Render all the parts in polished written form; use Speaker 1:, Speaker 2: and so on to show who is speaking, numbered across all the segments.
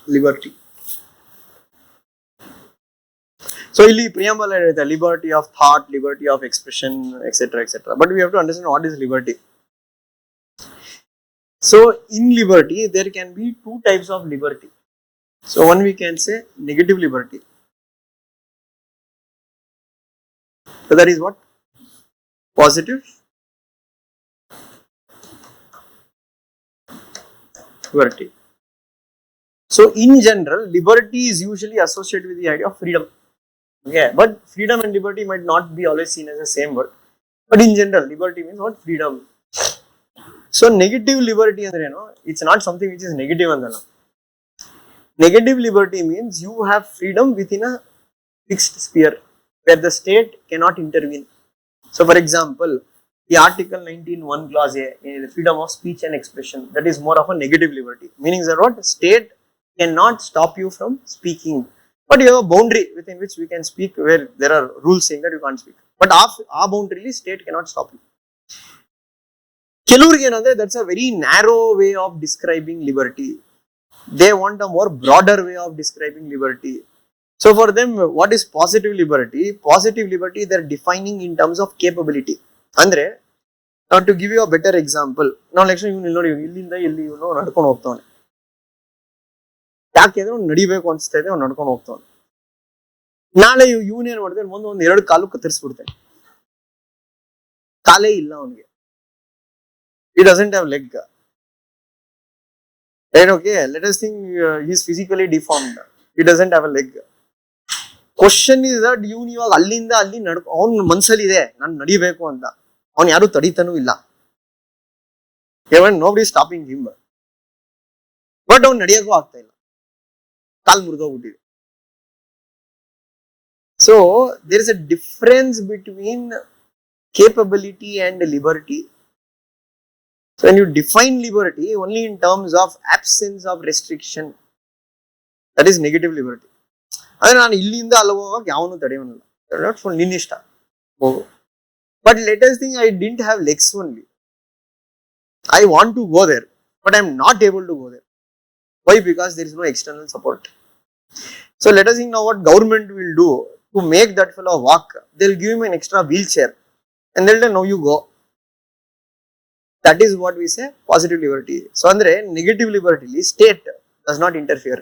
Speaker 1: liberty. So, ಇಲ್ಲಿ preamble the liberty of thought, liberty of expression, etc., etc. But we have to understand what is liberty. So, in liberty, there can be two types of liberty. So, one we can say negative liberty. So, that is what? Positive liberty. So, in general, liberty is usually associated with the idea of freedom. Okay, but freedom and liberty might not be always seen as the same word. But in general, liberty means what? Freedom. So, negative liberty, it's not something which is negative. Negative liberty means you have freedom within a fixed sphere where the state cannot intervene. So, for example, the Article 19(1) clause A, the freedom of speech and expression, that is more of a negative liberty. Meaning that what? State cannot stop you from speaking. But you have a boundary within which we can speak where there are rules saying that you can't speak. But our boundary, state cannot stop you. That's a very narrow way of describing liberty. They want a more broader way of describing liberty. So for them, what is positive liberty? Positive liberty, they are defining in terms of capability. Andre, now to give you a better example, now let's say ನಡ್ಕೊಂಡು ಹೋಗ್ತಾನೆ, ಯಾಕೆಂದ್ರೆ ಅವ್ನು ನಡಿಬೇಕು ಅನ್ಸ್ತಾ ಇದೆ, ಅವ್ನು ನಡ್ಕೊಂಡು ಹೋಗ್ತಾನೆ. ನಾಳೆ ಇವನ್ ಏನ್ ಮಾಡಿದ್ರೆ ಮುಂದೆ ಒಂದು 2 ಕಾಲು ಕತ್ತರಿಸ್ಬಿಡ್ತಾನೆ, ಕಾಲೇ ಇಲ್ಲ ಅವನಿಗೆ, he doesn't have leg. Right, okay, let us think he is physically deformed, he doesn't have a leg. Question is that ಇವನು ಇವಾಗ ಅಲ್ಲಿಂದ ಅಲ್ಲಿ ಅವನ ಮನ್ಸಲ್ಲಿ ಇದೆ ನಾನು ನಡಿಬೇಕು ಅಂತ, ಅವನು ಯಾರು ತಡಿತಾನೂ ಇಲ್ಲ, nobody stopping him, ಬಟ್ ಅವ್ನು ನಡಿಯಕ್ಕೂ ಆಗ್ತಾ ಇಲ್ಲ, ಕಾಲ್ ಮುರಿದೋಗ್ಬಿಟ್ಟಿದೆ. So there is a difference between capability and liberty. So when you define liberty only in terms of absence of restriction, that is negative liberty. Adre nanu illinda allu hogake yavanu tadiyavaniಲ್ಲ, not for ನಿನ್ನ ಇಷ್ಟ ಹೋಗು. But let us think I didn't have legs only, I want to go there but I am not able to go there. Why? Because there is no external support. So let us think now what government will do to make that fellow walk. They will give him an extra wheelchair and they will tell now you go. That is what we say positive liberty. So andre negative liberty, state does not interfere.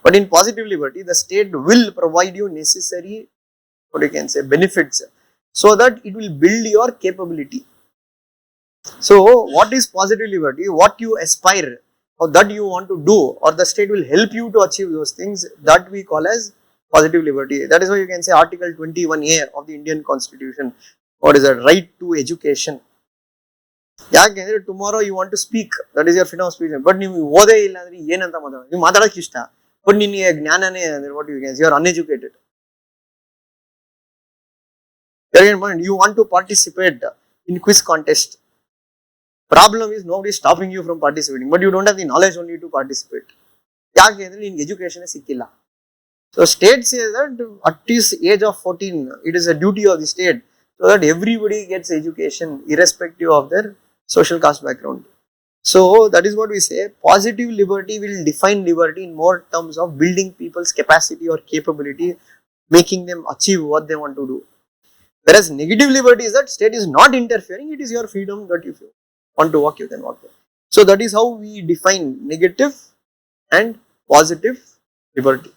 Speaker 1: But in positive liberty, the state will provide you necessary, what you can say, benefits so that it will build your capability. So what is positive liberty? What you aspire or that you want to do, or the state will help you to achieve those things, that we call as positive liberty. That is why you can say Article 21A of the Indian Constitution, what is that? Right to education. ಯಾಕೆಂದ್ರೆ tomorrow you want to speak, that is your freedom of speech, but ನೀವು ಓದೇ ಇಲ್ಲ ಅಂದ್ರೆ ಏನಂತ ಮಾತಾಡೋದು, ನೀವು ಮಾತಾಡೋಕೆ ಇಷ್ಟ but ನಿನಗೆ ಜ್ಞಾನನೇ ಅಂದ್ರೆ what you can say, you are uneducated. You want to participate in quiz contest, problem is nobody is stopping you from participating, but you don't have the knowledge only to participate. ಯಾಕೆಂದ್ರೆ ನಿನಗೆ education ಸಿಕ್ಕಿಲ್ಲ. So state says that at this age of 14 it is a duty of the state so that everybody gets education irrespective of their social caste background. So that is what we say, positive liberty will define liberty in more terms of building people's capacity or capability, making them achieve what they want to do. Whereas negative liberty is that state is not interfering, it is your freedom that if you want to walk you can walk there. So that is how we define negative and positive liberty.